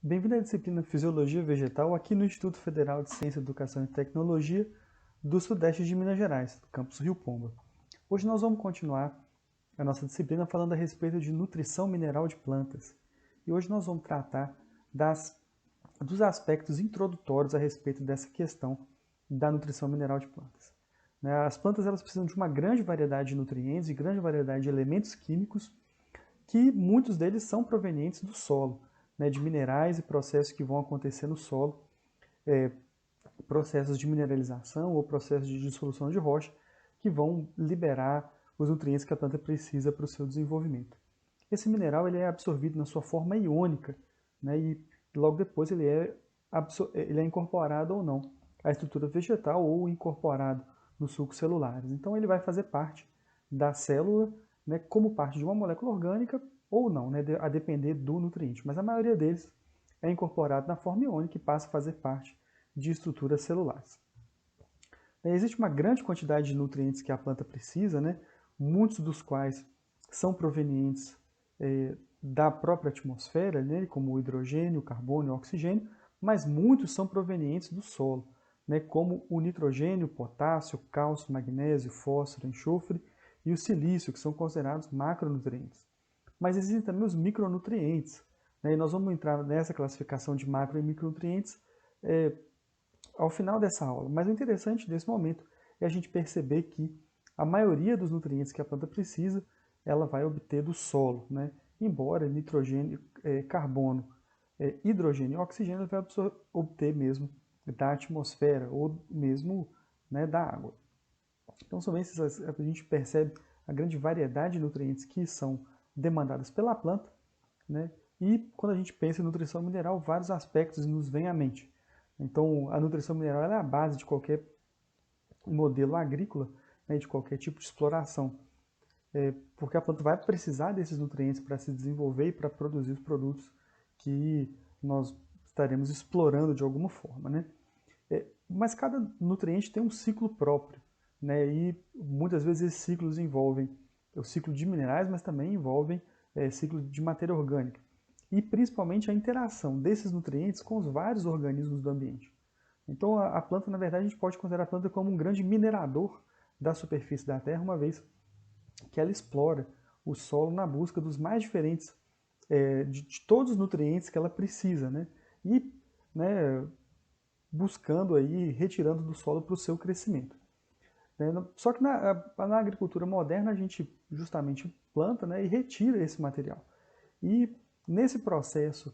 Bem-vindo à disciplina Fisiologia Vegetal aqui no Instituto Federal de Ciência, Educação e Tecnologia do Sudeste de Minas Gerais, do campus Rio Pomba. Hoje nós vamos continuar a nossa disciplina falando a respeito de nutrição mineral de plantas. E hoje nós vamos tratar dos aspectos introdutórios a respeito dessa questão da nutrição mineral de plantas. As plantas elas precisam de uma grande variedade de nutrientes e grande variedade de elementos químicos que muitos deles são provenientes do solo, de minerais e processos que vão acontecer no solo, processos de mineralização ou processos de dissolução de rocha, que vão liberar os nutrientes que a planta precisa para o seu desenvolvimento. Esse mineral ele é absorvido na sua forma iônica, e logo depois ele é incorporado ou não à estrutura vegetal ou incorporado nos sucos celulares. Então ele vai fazer parte da célula, como parte de uma molécula orgânica ou não, a depender do nutriente. Mas a maioria deles é incorporado na forma iônica e passa a fazer parte de estruturas celulares. Existe uma grande quantidade de nutrientes que a planta precisa, muitos dos quais são provenientes da própria atmosfera, como o hidrogênio, o carbono e o oxigênio, mas muitos são provenientes do solo, como o nitrogênio, o potássio, o cálcio, o magnésio, o fósforo, o enxofre e o silício, que são considerados macronutrientes. Mas existem também os micronutrientes, e nós vamos entrar nessa classificação de macro e micronutrientes ao final dessa aula. Mas o interessante desse momento é a gente perceber que a maioria dos nutrientes que a planta precisa, ela vai obter do solo, embora nitrogênio, carbono, hidrogênio e oxigênio vai obter mesmo da atmosfera ou mesmo da água. Então são esses, a gente percebe a grande variedade de nutrientes que são demandadas pela planta, e quando a gente pensa em nutrição mineral, vários aspectos nos vêm à mente. Então a nutrição mineral é a base de qualquer modelo agrícola, de qualquer tipo de exploração, porque a planta vai precisar desses nutrientes para se desenvolver e para produzir os produtos que nós estaremos explorando de alguma forma. Mas cada nutriente tem um ciclo próprio, e muitas vezes esses ciclos envolvem o ciclo de minerais, mas também envolvem ciclo de matéria orgânica. E principalmente a interação desses nutrientes com os vários organismos do ambiente. Então a planta, na verdade, a gente pode considerar a planta como um grande minerador da superfície da Terra, uma vez que ela explora o solo na busca dos mais diferentes, de todos os nutrientes que ela precisa, e buscando aí, retirando do solo para o seu crescimento. Só que na agricultura moderna a gente justamente planta e retira esse material. E nesse processo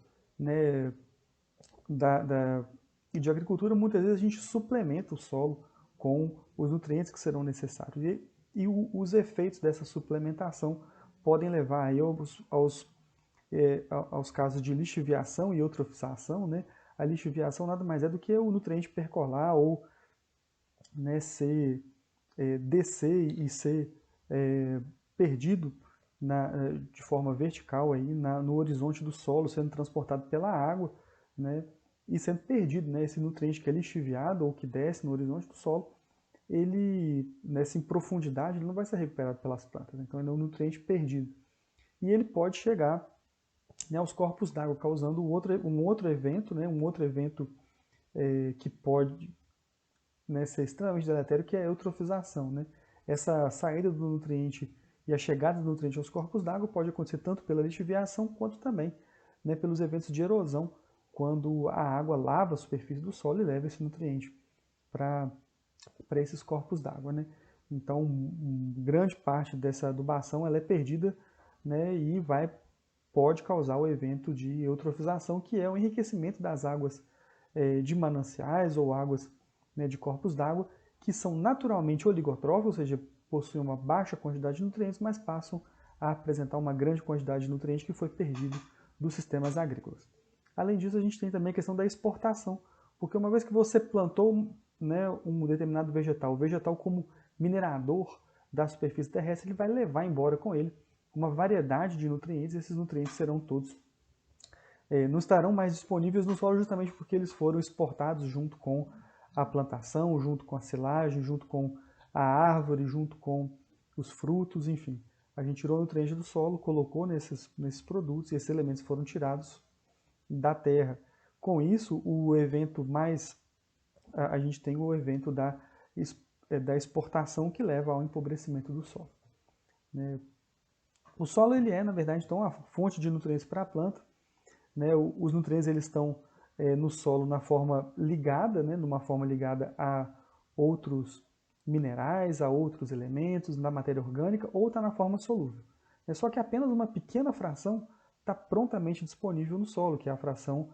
de agricultura, muitas vezes a gente suplementa o solo com os nutrientes que serão necessários. E os efeitos dessa suplementação podem levar aí aos casos de lixiviação e eutrofização. A lixiviação nada mais é do que o nutriente percolar ou descer e ser perdido de forma vertical aí, no horizonte do solo, sendo transportado pela água, e sendo perdido. Esse nutriente que é lixiviado ou que desce no horizonte do solo, ele, em profundidade, ele não vai ser recuperado pelas plantas. Então ele é um nutriente perdido. E ele pode chegar aos corpos d'água, causando um outro evento, que pode ser extremamente deletério, que é a eutrofização. Essa saída do nutriente e a chegada do nutriente aos corpos d'água pode acontecer tanto pela lixiviação quanto também pelos eventos de erosão, quando a água lava a superfície do solo e leva esse nutriente para esses corpos d'água. Então, grande parte dessa adubação ela é perdida, e pode causar o evento de eutrofização, que é o enriquecimento das águas de mananciais ou águas de corpos d'água, que são naturalmente oligotróficos, ou seja, possuem uma baixa quantidade de nutrientes, mas passam a apresentar uma grande quantidade de nutrientes que foi perdido dos sistemas agrícolas. Além disso, a gente tem também a questão da exportação, porque uma vez que você plantou um determinado vegetal, o vegetal como minerador da superfície terrestre, ele vai levar embora com ele uma variedade de nutrientes, e esses nutrientes serão todos, não estarão mais disponíveis no solo justamente porque eles foram exportados junto com a plantação, junto com a silagem, junto com a árvore, junto com os frutos, enfim. A gente tirou o nutriente do solo, colocou nesses produtos e esses elementos foram tirados da terra. Com isso, o evento a gente tem o evento da exportação que leva ao empobrecimento do solo, né? O solo ele é, na verdade, então, a fonte de nutrientes para a planta, né? Os nutrientes eles estão no solo na forma ligada, né? Numa forma ligada a outros minerais, a outros elementos, na matéria orgânica, ou está na forma solúvel. É só que apenas uma pequena fração está prontamente disponível no solo, que é a fração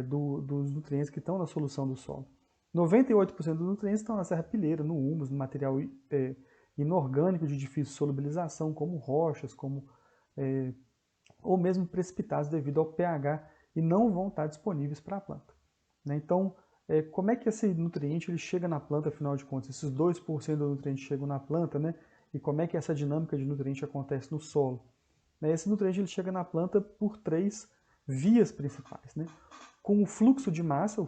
dos nutrientes que estão na solução do solo. 98% dos nutrientes estão na serrapilheira, no humus, no material inorgânico de difícil solubilização, como rochas, ou mesmo precipitados devido ao pH, e não vão estar disponíveis para a planta, né? Então, como é que esse nutriente ele chega na planta, afinal de contas? Esses 2% do nutriente chegam na planta, né? E como é que essa dinâmica de nutriente acontece no solo? Esse nutriente ele chega na planta por 3 vias principais, né? Com o fluxo de massa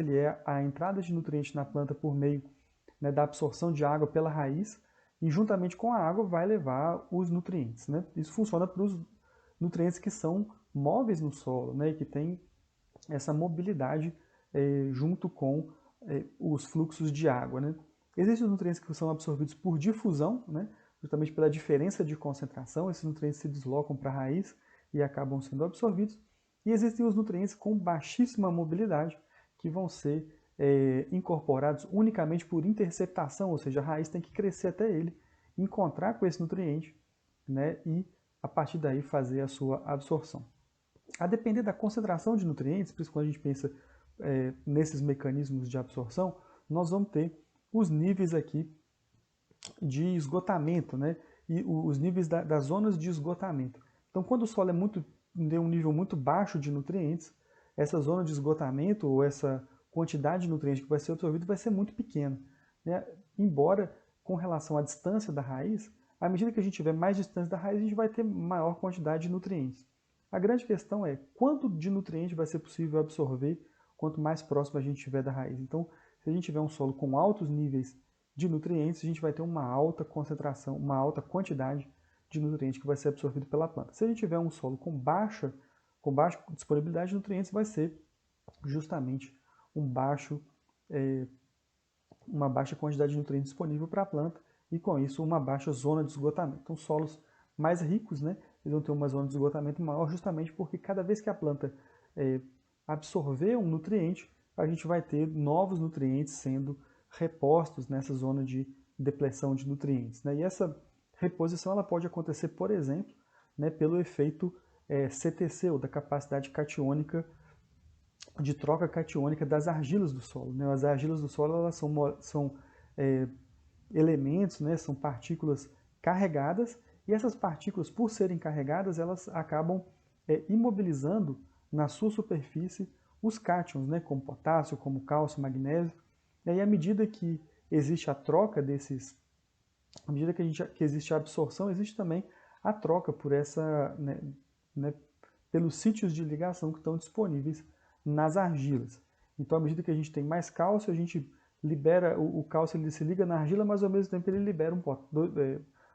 ele é a entrada de nutriente na planta por meio, né, da absorção de água pela raiz, e juntamente com a água vai levar os nutrientes, né? Isso funciona para os nutrientes que são móveis no solo, né, e que tem essa mobilidade junto com os fluxos de água, né? Existem os nutrientes que são absorvidos por difusão, né, justamente pela diferença de concentração, esses nutrientes se deslocam para a raiz e acabam sendo absorvidos. E existem os nutrientes com baixíssima mobilidade, que vão ser incorporados unicamente por interceptação, ou seja, a raiz tem que crescer até ele, encontrar com esse nutriente, né, e a partir daí fazer a sua absorção. A depender da concentração de nutrientes, por isso quando a gente pensa nesses mecanismos de absorção, nós vamos ter os níveis aqui de esgotamento, né? E os níveis das zonas de esgotamento. Então, quando o solo tem um nível muito baixo de nutrientes, essa zona de esgotamento ou essa quantidade de nutrientes que vai ser absorvida vai ser muito pequena, né? Embora, com relação à distância da raiz, à medida que a gente tiver mais distância da raiz, a gente vai ter maior quantidade de nutrientes. A grande questão é quanto de nutriente vai ser possível absorver quanto mais próximo a gente estiver da raiz. Então, se a gente tiver um solo com altos níveis de nutrientes, a gente vai ter uma alta concentração, uma alta quantidade de nutrientes que vai ser absorvido pela planta. Se a gente tiver um solo com baixa disponibilidade de nutrientes, vai ser justamente uma baixa quantidade de nutrientes disponível para a planta e, com isso, uma baixa zona de esgotamento. Então, solos mais ricos, né, eles vão ter uma zona de esgotamento maior justamente porque cada vez que a planta absorver um nutriente, a gente vai ter novos nutrientes sendo repostos nessa zona de depleção de nutrientes, né? E essa reposição ela pode acontecer, por exemplo, né, pelo efeito CTC, ou da capacidade catiônica, de troca catiônica das argilas do solo, né? As argilas do solo elas são elementos, né, são partículas carregadas, e essas partículas, por serem carregadas, elas acabam imobilizando na sua superfície os cátions, né, como potássio, como cálcio, magnésio. E aí, à medida que existe a troca à medida que existe a absorção, existe também a troca por pelos sítios de ligação que estão disponíveis nas argilas. Então, à medida que a gente tem mais cálcio, a gente libera, o cálcio ele se liga na argila, mas ao mesmo tempo ele libera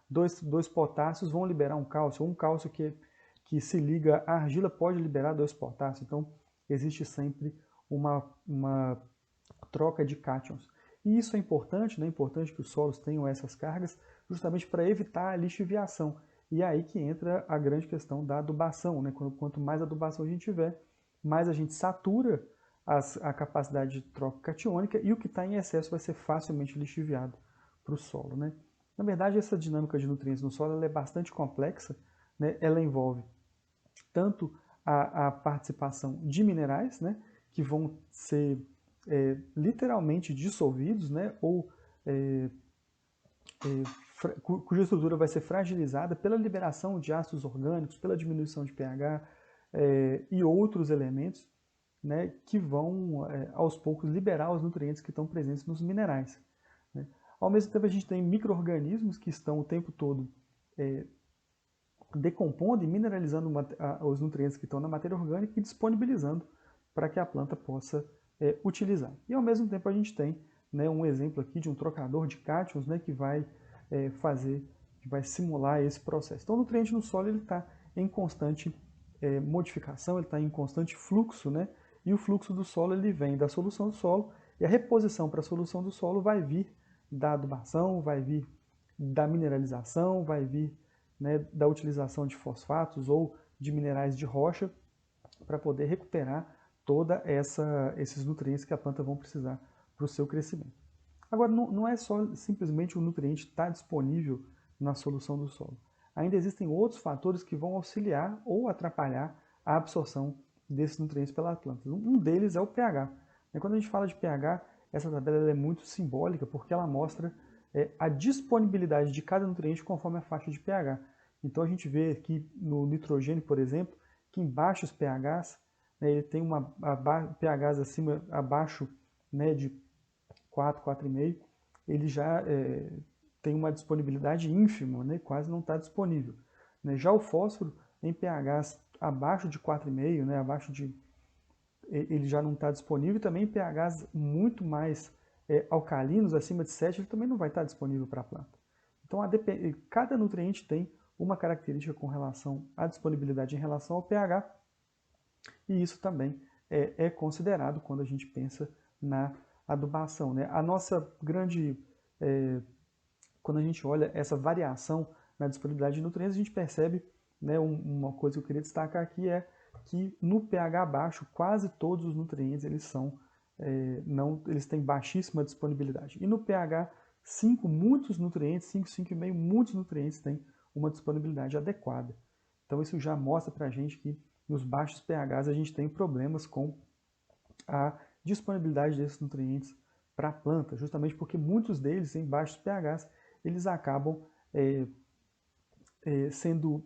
dois potássios vão liberar um cálcio, ou um cálcio que se liga à argila pode liberar 2 potássios. Então, existe sempre uma troca de cátions. E isso é importante, né? É importante que os solos tenham essas cargas, justamente para evitar a lixiviação. E é aí que entra a grande questão da adubação, né? Quanto mais adubação a gente tiver, mais a gente satura a capacidade de troca catiônica, e o que está em excesso vai ser facilmente lixiviado para o solo, né? Na verdade, essa dinâmica de nutrientes no solo ela é bastante complexa, né? Ela envolve tanto a participação de minerais, né, que vão ser literalmente dissolvidos, né, ou cuja estrutura vai ser fragilizada pela liberação de ácidos orgânicos, pela diminuição de pH e outros elementos, né, que vão, aos poucos, liberar os nutrientes que estão presentes nos minerais, né. Ao mesmo tempo, a gente tem micro-organismos que estão o tempo todo decompondo e mineralizando os nutrientes que estão na matéria orgânica e disponibilizando para que a planta possa utilizar. E ao mesmo tempo a gente tem, né, um exemplo aqui de um trocador de cátions, né, que vai simular esse processo. Então o nutriente no solo está em constante modificação, ele está em constante fluxo, né? E o fluxo do solo ele vem da solução do solo, e a reposição para a solução do solo vai vir da adubação, vai vir da mineralização, vai vir, né, da utilização de fosfatos ou de minerais de rocha para poder recuperar toda esses nutrientes que a planta vão precisar para o seu crescimento. Agora, não é só simplesmente o nutriente estar disponível na solução do solo. Ainda existem outros fatores que vão auxiliar ou atrapalhar a absorção desses nutrientes pelas plantas. Um deles é o pH. Quando a gente fala de pH, essa tabela é muito simbólica porque ela mostra a disponibilidade de cada nutriente conforme a faixa de pH. Então a gente vê aqui no nitrogênio, por exemplo, que em baixos pHs, né, ele tem pHs abaixo, né, de 4, 4,5, ele já tem uma disponibilidade ínfima, né, quase não está disponível. Né? Já o fósforo, em pHs abaixo de 4,5, né, ele já não está disponível, e também em pHs muito mais alcalinos, acima de 7, ele também não vai estar disponível para a planta. Então, cada nutriente tem uma característica com relação à disponibilidade em relação ao pH, e isso também é considerado quando a gente pensa na adubação. Né? A nossa grande... quando a gente olha essa variação na disponibilidade de nutrientes, a gente percebe, né, uma coisa que eu queria destacar aqui é que no pH baixo, quase todos os nutrientes eles têm baixíssima disponibilidade. E no pH 5, muitos nutrientes, 5, 5,5, muitos nutrientes têm uma disponibilidade adequada. Então isso já mostra para a gente que nos baixos pHs a gente tem problemas com a disponibilidade desses nutrientes para a planta, justamente porque muitos deles, em baixos pHs, eles acabam sendo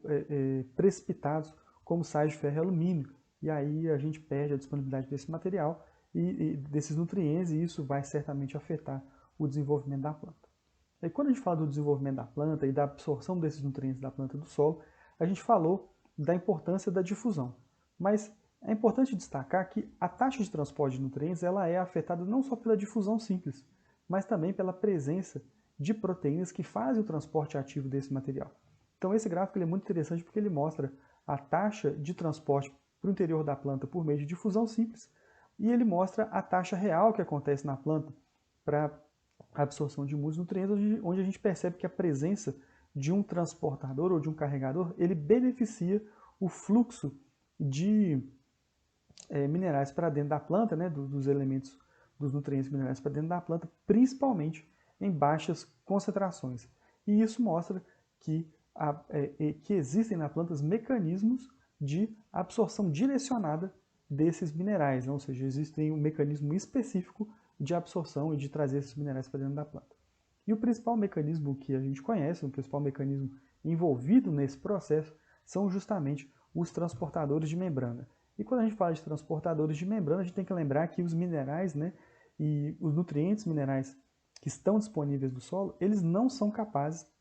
precipitados como sais de ferro e alumínio, e aí a gente perde a disponibilidade desse material e desses nutrientes, e isso vai certamente afetar o desenvolvimento da planta. E quando a gente fala do desenvolvimento da planta e da absorção desses nutrientes da planta do solo, a gente falou da importância da difusão, mas é importante destacar que a taxa de transporte de nutrientes ela é afetada não só pela difusão simples, mas também pela presença de proteínas que fazem o transporte ativo desse material. Então esse gráfico é muito interessante porque ele mostra a taxa de transporte para o interior da planta por meio de difusão simples e ele mostra a taxa real que acontece na planta para a absorção de muitos nutrientes, onde a gente percebe que a presença de um transportador ou de um carregador, ele beneficia o fluxo de minerais para dentro da planta, né, dos elementos, dos nutrientes minerais para dentro da planta, principalmente em baixas concentrações. E isso mostra que existem na planta mecanismos de absorção direcionada desses minerais, né? Ou seja, existe um mecanismo específico de absorção e de trazer esses minerais para dentro da planta. E o principal mecanismo que a gente conhece, o principal mecanismo envolvido nesse processo, são justamente os transportadores de membrana. E quando a gente fala de transportadores de membrana, a gente tem que lembrar que os minerais, né, e os nutrientes minerais que estão disponíveis no solo, eles não são capazes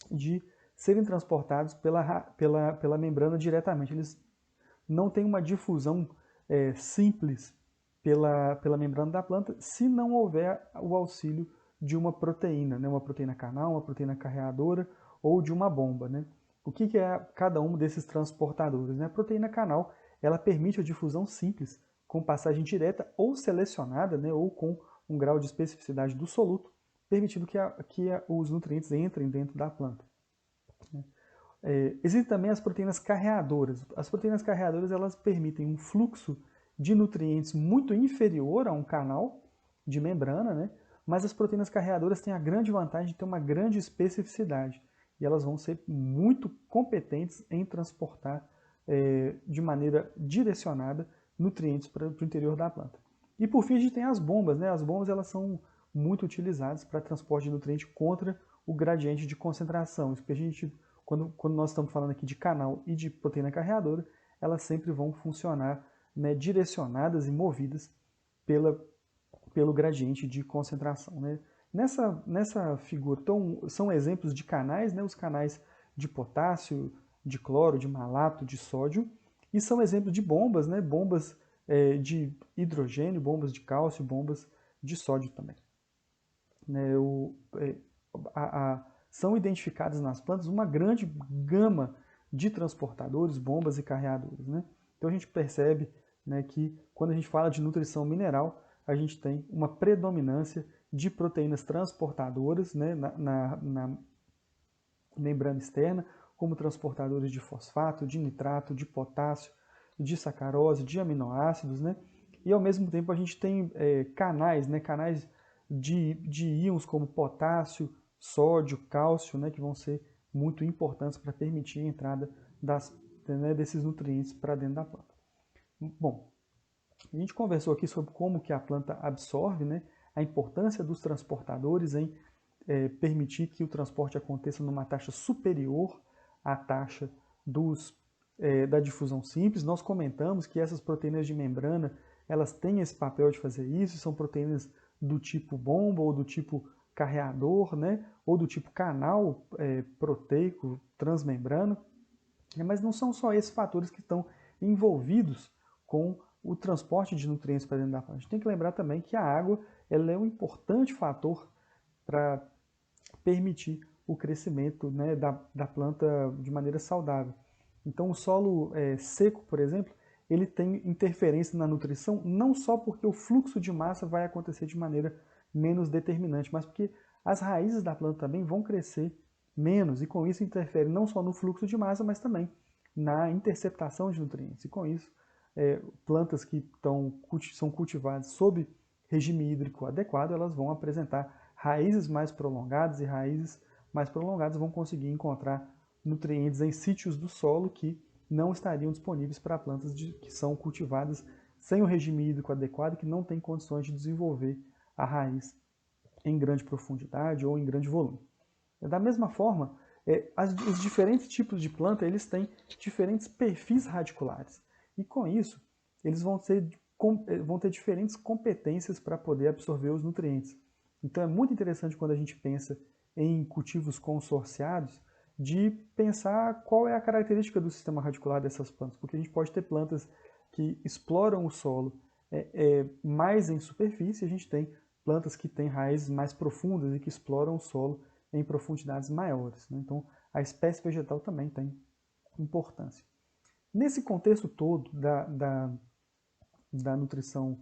de serem transportados pela membrana diretamente. Eles não têm uma difusão simples pela membrana da planta se não houver o auxílio de uma proteína, né? Uma proteína canal, uma proteína carreadora ou de uma bomba. Né? O que é cada um desses transportadores? Né? A proteína canal ela permite a difusão simples com passagem direta ou selecionada, né? Ou com um grau de especificidade do soluto, permitindo que os nutrientes entrem dentro da planta. Existem também as proteínas carreadoras. As proteínas carreadoras elas permitem um fluxo de nutrientes muito inferior a um canal de membrana, né? Mas as proteínas carreadoras têm a grande vantagem de ter uma grande especificidade e elas vão ser muito competentes em transportar de maneira direcionada nutrientes para o interior da planta. E por fim a gente tem as bombas, né? As bombas elas são muito utilizadas para transporte de nutriente contra o gradiente de concentração. Isso porque a gente, quando nós estamos falando aqui de canal e de proteína carreadora, elas sempre vão funcionar, né, direcionadas e movidas pelo gradiente de concentração. Né? Nessa figura são exemplos de canais, né, os canais de potássio, de cloro, de malato, de sódio, e são exemplos de bombas, né, bombas de hidrogênio, bombas de cálcio, bombas de sódio também. Né, são identificadas nas plantas uma grande gama de transportadores, bombas e carreadores, né? Então a gente percebe, né, que quando a gente fala de nutrição mineral, a gente tem uma predominância de proteínas transportadoras, né, na membrana externa, como transportadores de fosfato, de nitrato, de potássio, de sacarose, de aminoácidos, né? E ao mesmo tempo a gente tem canais, né, canais de íons como potássio, sódio, cálcio, né, que vão ser muito importantes para permitir a entrada desses nutrientes para dentro da planta. Bom, a gente conversou aqui sobre como que a planta absorve, né, a importância dos transportadores em permitir que o transporte aconteça numa taxa superior à taxa da difusão simples. Nós comentamos que essas proteínas de membrana, elas têm esse papel de fazer isso, são proteínas do tipo bomba ou do tipo carreador, né, ou do tipo canal proteico transmembrana, mas não são só esses fatores que estão envolvidos com o transporte de nutrientes para dentro da planta. A gente tem que lembrar também que a água ela é um importante fator para permitir o crescimento, né, da planta de maneira saudável. Então o solo seco, por exemplo, ele tem interferência na nutrição não só porque o fluxo de massa vai acontecer de maneira menos determinante, mas porque as raízes da planta também vão crescer menos e com isso interfere não só no fluxo de massa, mas também na interceptação de nutrientes. E com isso, plantas que são cultivadas sob regime hídrico adequado, elas vão apresentar raízes mais prolongadas e raízes mais prolongadas vão conseguir encontrar nutrientes em sítios do solo que não estariam disponíveis para plantas que são cultivadas sem o regime hídrico adequado, que não têm condições de desenvolver a raiz em grande profundidade ou em grande volume. Da mesma forma, os diferentes tipos de planta eles têm diferentes perfis radiculares. E com isso, eles vão ter diferentes competências para poder absorver os nutrientes. Então é muito interessante quando a gente pensa em cultivos consorciados, de pensar qual é a característica do sistema radicular dessas plantas, porque a gente pode ter plantas que exploram o solo mais em superfície, a gente tem plantas que têm raízes mais profundas e que exploram o solo em profundidades maiores, né? Então a espécie vegetal também tem importância. Nesse contexto todo da nutrição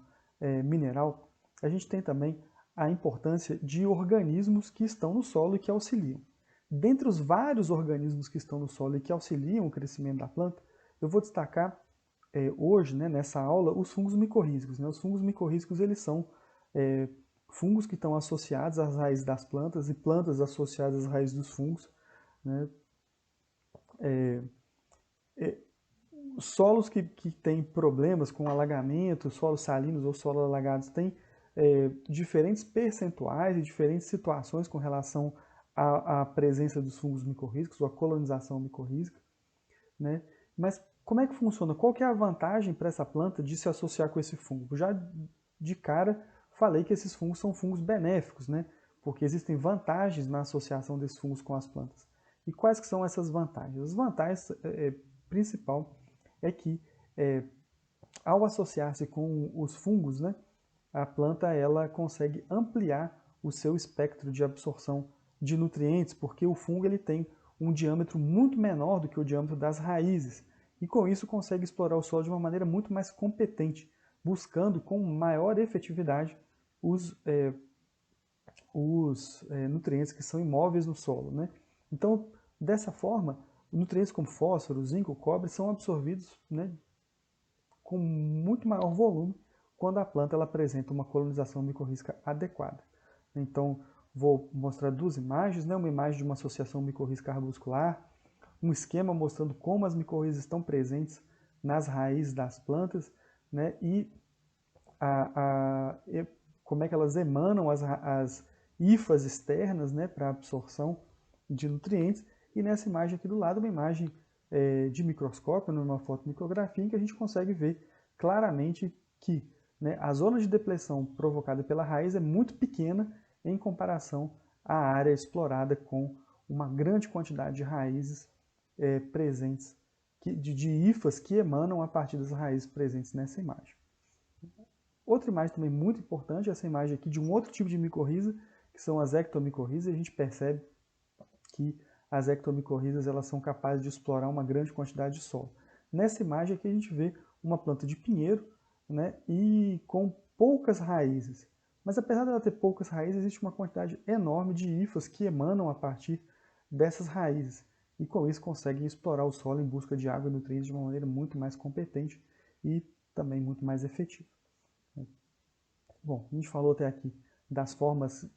mineral, a gente tem também a importância de organismos que estão no solo e que auxiliam. Dentre os vários organismos que estão no solo e que auxiliam o crescimento da planta, eu vou destacar hoje, né, nessa aula, os fungos micorrízicos. Né? Os fungos micorrízicos eles são fungos que estão associados às raízes das plantas e plantas associadas às raízes dos fungos. Né? Solos que têm problemas com alagamento, solos salinos ou solos alagados, têm diferentes percentuais e diferentes situações com relação à presença dos fungos micorrízicos ou à colonização micorrízica, né? Mas como é que funciona? Qual que é a vantagem para essa planta de se associar com esse fungo? Já de cara falei que esses fungos são fungos benéficos, né? Porque existem vantagens na associação desses fungos com as plantas. E quais que são essas vantagens? As vantagens principal é que ao associar-se com os fungos, né, a planta ela consegue ampliar o seu espectro de absorção de nutrientes, porque o fungo ele tem um diâmetro muito menor do que o diâmetro das raízes, e com isso consegue explorar o solo de uma maneira muito mais competente, buscando com maior efetividade os nutrientes que são imóveis no solo, né? Então, dessa forma, nutrientes como fósforo, zinco, cobre são absorvidos, né, com muito maior volume quando a planta ela apresenta uma colonização micorrízica adequada. Então, vou mostrar duas imagens, né? Uma imagem de uma associação micorrízica arbuscular, um esquema mostrando como as micorrizas estão presentes nas raízes das plantas, né? E como é que elas emanam as hifas externas, né, para absorção de nutrientes. E nessa imagem aqui do lado, uma imagem de microscópio, numa fotomicrografia, em que a gente consegue ver claramente que, né, a zona de depressão provocada pela raiz é muito pequena em comparação à área explorada com uma grande quantidade de raízes presentes, de hifas que emanam a partir das raízes presentes nessa imagem. Outra imagem também muito importante é essa imagem aqui de um outro tipo de micorriza, que são as ectomicorrizas, e a gente percebe que as ectomicorrizas elas são capazes de explorar uma grande quantidade de solo. Nessa imagem aqui a gente vê uma planta de pinheiro, né, e com poucas raízes. Mas apesar dela ter poucas raízes, existe uma quantidade enorme de hifas que emanam a partir dessas raízes. E com isso conseguem explorar o solo em busca de água e nutrientes de uma maneira muito mais competente e também muito mais efetiva. Bom, a gente falou até aqui das formas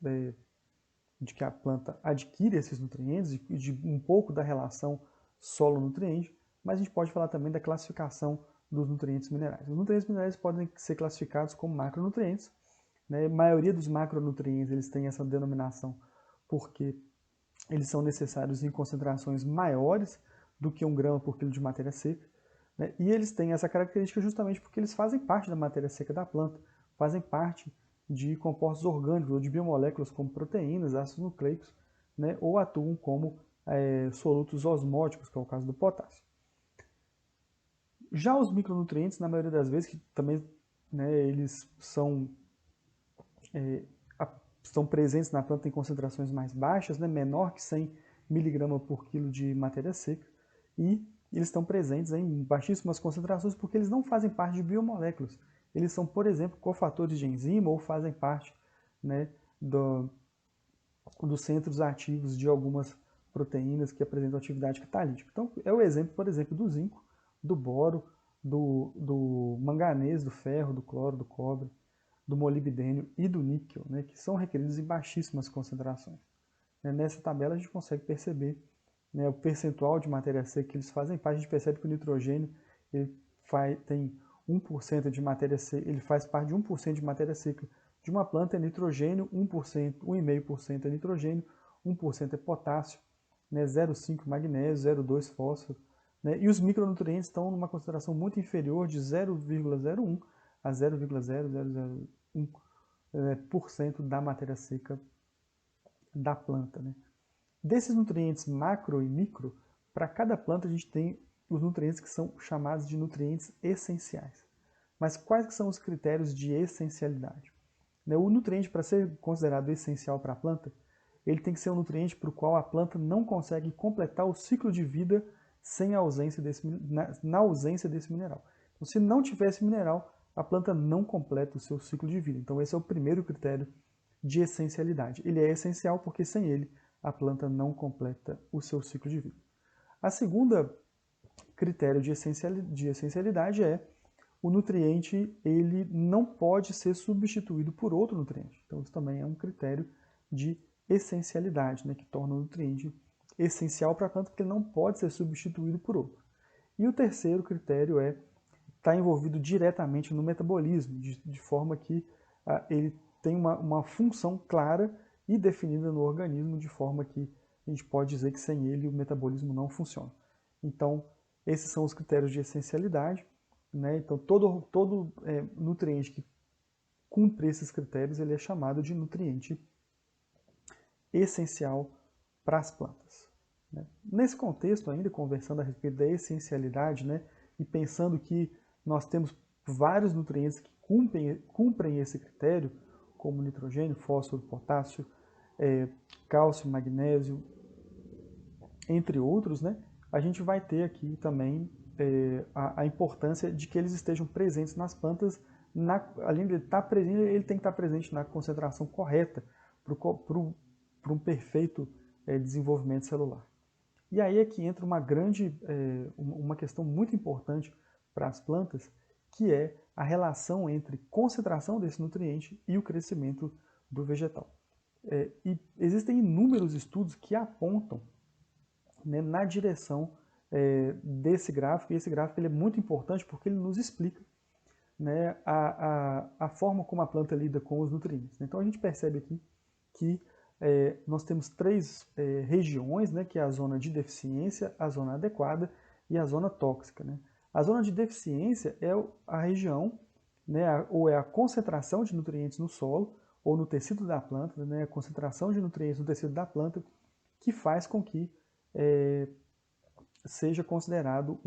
de que a planta adquire esses nutrientes, de um pouco da relação solo-nutriente, mas a gente pode falar também da classificação dos nutrientes minerais. Os nutrientes minerais podem ser classificados como macronutrientes, né? A maioria dos macronutrientes eles têm essa denominação porque eles são necessários em concentrações maiores do que 1 grama por quilo de matéria seca, né? E eles têm essa característica justamente porque eles fazem parte da matéria seca da planta, fazem parte de compostos orgânicos ou de biomoléculas como proteínas, ácidos nucleicos, né? Ou atuam como solutos osmóticos, que é o caso do potássio. Já os micronutrientes, na maioria das vezes, que também, né, eles estão presentes na planta em concentrações mais baixas, né, menor que 100 mg por quilo de matéria seca, e eles estão presentes em baixíssimas concentrações porque eles não fazem parte de biomoléculas. Eles são, por exemplo, cofatores de enzima ou fazem parte, né, dos centros ativos de algumas proteínas que apresentam atividade catalítica. Então, é o exemplo, por exemplo, do zinco, do boro, do manganês, do ferro, do cloro, do cobre, do molibdênio e do níquel, né, que são requeridos em baixíssimas concentrações. Nessa tabela a gente consegue perceber, né, o percentual de matéria seca que eles fazem parte. A gente percebe que o nitrogênio ele tem 1% de matéria seca, ele faz parte de 1% de matéria seca de uma planta, é nitrogênio, 1%, 1,5% é nitrogênio, 1% é potássio, né, 0,5 magnésio, 0,2 fósforo, né, e os micronutrientes estão numa concentração muito inferior de 0,01 a 0,0001% da matéria seca da planta, né? Desses nutrientes macro e micro, para cada planta a gente tem os nutrientes que são chamados de nutrientes essenciais. Mas quais que são os critérios de essencialidade? O nutriente, para ser considerado essencial para a planta, ele tem que ser um nutriente para o qual a planta não consegue completar o ciclo de vida sem a ausência na ausência desse mineral. Então, se não tiver esse mineral, a planta não completa o seu ciclo de vida. Então, esse é o primeiro critério de essencialidade. Ele é essencial porque sem ele a planta não completa o seu ciclo de vida. A segunda critério de essencialidade é o nutriente ele não pode ser substituído por outro nutriente. Então isso também é um critério de essencialidade, né, que torna o nutriente essencial para a planta porque ele não pode ser substituído por outro. E o terceiro critério é estar envolvido diretamente no metabolismo, de forma que ele tem uma função clara e definida no organismo, de forma que a gente pode dizer que sem ele o metabolismo não funciona. Então, esses são os critérios de essencialidade, né? Então, todo nutriente que cumpre esses critérios, ele é chamado de nutriente essencial para as plantas, né? Nesse contexto, ainda conversando a respeito da essencialidade, né, e pensando que nós temos vários nutrientes que cumprem esse critério, como nitrogênio, fósforo, potássio, cálcio, magnésio, entre outros, né, a gente vai ter aqui também a importância de que eles estejam presentes nas plantas. Além de estar presente, ele tem que estar presente na concentração correta para um perfeito desenvolvimento celular. E aí é que entra uma questão muito importante para as plantas, que é a relação entre concentração desse nutriente e o crescimento do vegetal. E existem inúmeros estudos que apontam, né, na direção desse gráfico, e esse gráfico ele é muito importante porque ele nos explica, né, a forma como a planta lida com os nutrientes. Então a gente percebe aqui que nós temos três regiões, né, que é a zona de deficiência, a zona adequada e a zona tóxica, né? A zona de deficiência é a região, né, ou é a concentração de nutrientes no solo ou no tecido da planta, né, a concentração de nutrientes no tecido da planta que faz com que seja considerado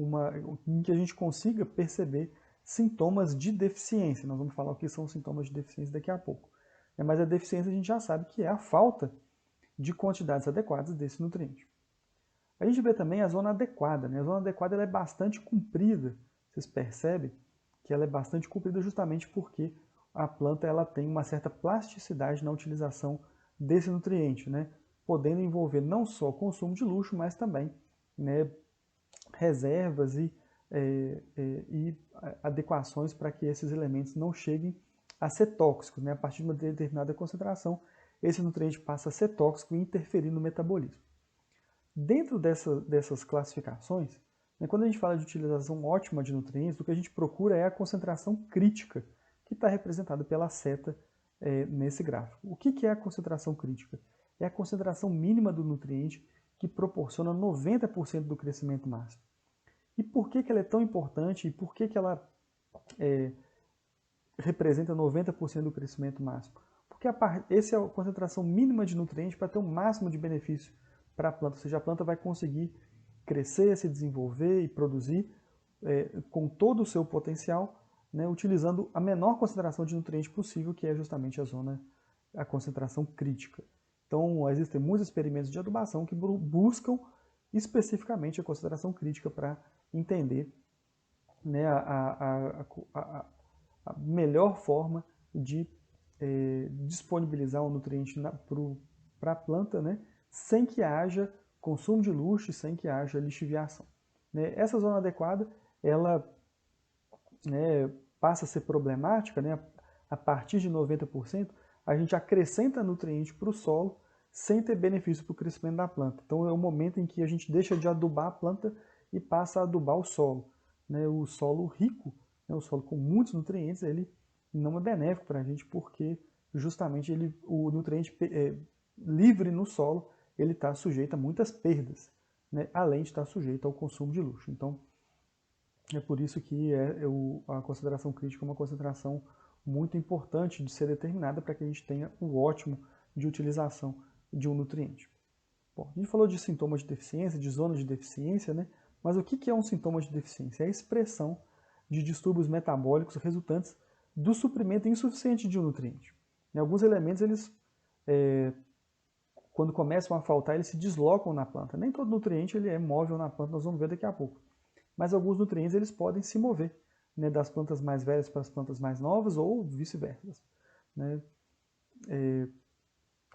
em que a gente consiga perceber sintomas de deficiência. Nós vamos falar o que são sintomas de deficiência daqui a pouco. Mas a deficiência a gente já sabe que é a falta de quantidades adequadas desse nutriente. A gente vê também a zona adequada, né? A zona adequada ela é bastante comprida, vocês percebem que ela é bastante comprida justamente porque a planta ela tem uma certa plasticidade na utilização desse nutriente, né? Podendo envolver não só consumo de luxo, mas também, né, reservas e adequações para que esses elementos não cheguem a ser tóxicos, né? A partir de uma determinada concentração, esse nutriente passa a ser tóxico e interferir no metabolismo. Dentro dessas classificações, né, quando a gente fala de utilização ótima de nutrientes, o que a gente procura é a concentração crítica, que está representada pela seta nesse gráfico. O que é a concentração crítica? É a concentração mínima do nutriente que proporciona 90% do crescimento máximo. E por que ela é tão importante e por que ela representa 90% do crescimento máximo? Porque essa é a concentração mínima de nutrientes para ter um máximo de benefício para a planta, ou seja, a planta vai conseguir crescer, se desenvolver e produzir com todo o seu potencial, né, utilizando a menor concentração de nutriente possível, que é justamente a concentração crítica. Então, existem muitos experimentos de adubação que buscam especificamente a concentração crítica para entender, né, a melhor forma de disponibilizar o nutriente para a planta, né, sem que haja consumo de luxo e sem que haja lixiviação. Né? Essa zona adequada, ela passa a ser problemática, né? A partir de 90%, a gente acrescenta nutriente para o solo sem ter benefício para o crescimento da planta. Então é o momento em que a gente deixa de adubar a planta e passa a adubar o solo. Né? O solo rico, né? O solo com muitos nutrientes, ele não é benéfico para a gente porque justamente o nutriente livre no solo ele está sujeito a muitas perdas, né? Além de estar sujeito ao consumo de luxo. Então, é por isso que a consideração crítica é uma concentração muito importante de ser determinada para que a gente tenha o ótimo de utilização de um nutriente. Bom, a gente falou de sintomas de deficiência, de zonas de deficiência, né? Mas o que é um sintoma de deficiência? É a expressão de distúrbios metabólicos resultantes do suprimento insuficiente de um nutriente. Em alguns elementos, eles, quando começam a faltar, eles se deslocam na planta. Nem todo nutriente ele é móvel na planta, nós vamos ver daqui a pouco. Mas alguns nutrientes eles podem se mover, né, das plantas mais velhas para as plantas mais novas ou vice-versa. Né?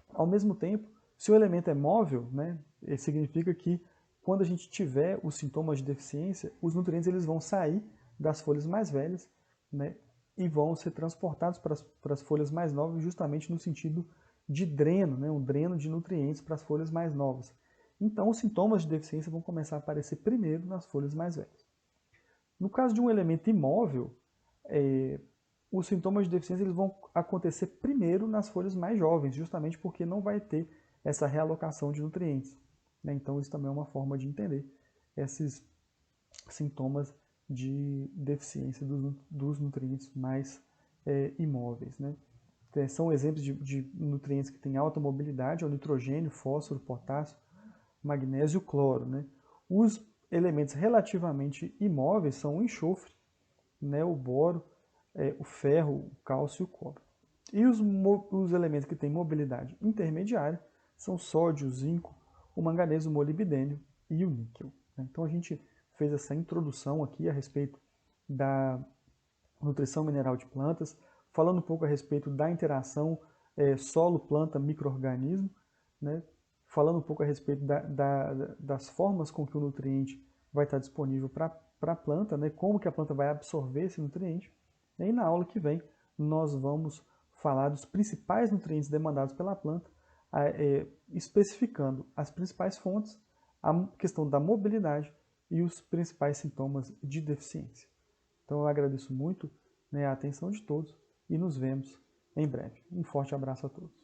Ao mesmo tempo, se o elemento é móvel, né, significa que quando a gente tiver os sintomas de deficiência, os nutrientes eles vão sair das folhas mais velhas, né, e vão ser transportados para as folhas mais novas, justamente no sentido de dreno, né, um dreno de nutrientes para as folhas mais novas. Então, os sintomas de deficiência vão começar a aparecer primeiro nas folhas mais velhas. No caso de um elemento imóvel, os sintomas de deficiência eles vão acontecer primeiro nas folhas mais jovens, justamente porque não vai ter essa realocação de nutrientes. Né? Então, isso também é uma forma de entender esses sintomas de deficiência dos nutrientes mais imóveis. Né? São exemplos de nutrientes que têm alta mobilidade, é o nitrogênio, fósforo, potássio, magnésio e cloro. Né? Os elementos relativamente imóveis são o enxofre, né, o boro, o ferro, o cálcio e o cobre. E os elementos que têm mobilidade intermediária são sódio, zinco, o manganês, o molibdênio e o níquel. Né? Então a gente fez essa introdução aqui a respeito da nutrição mineral de plantas, falando um pouco a respeito da interação solo, planta, micro-organismo, né? Falando um pouco a respeito das formas com que o nutriente vai estar disponível para a planta, né? Como que a planta vai absorver esse nutriente. E aí, na aula que vem, nós vamos falar dos principais nutrientes demandados pela planta, especificando as principais fontes, a questão da mobilidade e os principais sintomas de deficiência. Então eu agradeço muito, né, a atenção de todos e nos vemos em breve. Um forte abraço a todos.